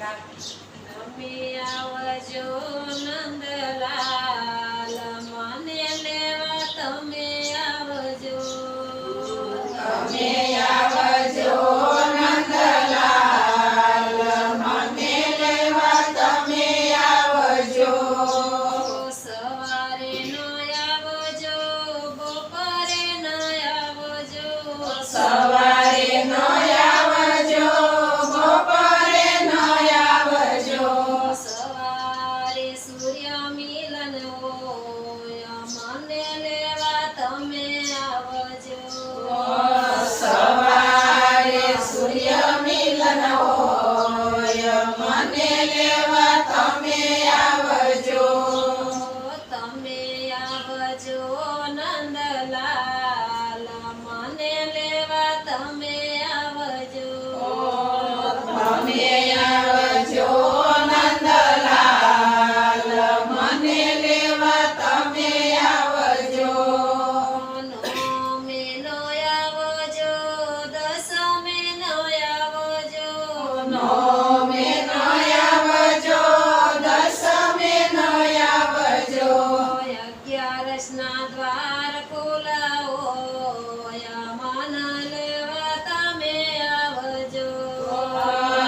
તમે આવજો નંદલાલ મને લેવા તમે આવજો. તમે આવજો નંદલાલ મને લેવા તમે આવજો. સવારે ન આવજો બપોરે ન આવજો. સવારે ન આવજો બપોરે ન આવજો. સવારે સૂર્ય મિલન હોય મને લેવા તમે આવજો. સવારે સૂર્ય મિલન હોય મને લેવા તમે આવજો. તમે આવજો નંદલાલ મને લેવા તમે આવજો. તમે આવજો નંદલાલ મને લેવા તમે આવજો. નોમે નો આવજો દસમે નો આવજો. નોમે ન આવજો દસમે ન આવજો. 11 ના દ્વાર ખુલ્લા હોય મન લેવા તમે આવજો.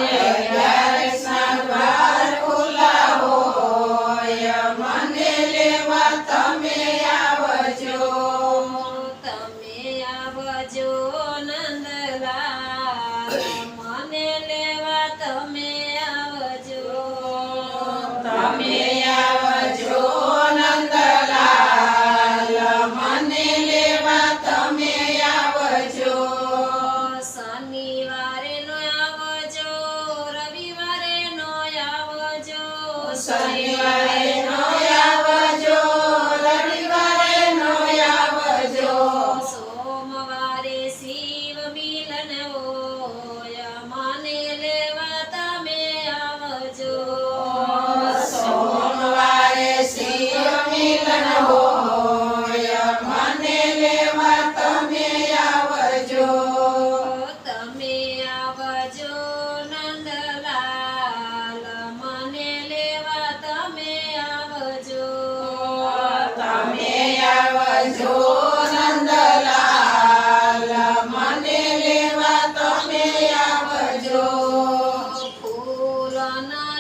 11 ના દ્વાર ખુલ્લા હોય મને લેવા તમે આવજો. તમે આવજો નંદલાલ મને લેવા તમે આવજો. તમે આવજો નંદલાલ મને લેવા તમે આવજો. શનિવારે નો આવજો રવિવારે નો આવજો. શનિવારે નો આવજો રવિવારે નો આવજો. સોમવારે શિવ મિલન હોય મને લેવા તમે આવજો. સોમવારે શિવ મિલન હોય મને લેવા તમે આવજો. તમે આવજો નંદલાલ મને લેવા તમે આવજો. તમે આવજો નંદલાલ મને લેવા તમે આવજો. ફૂલના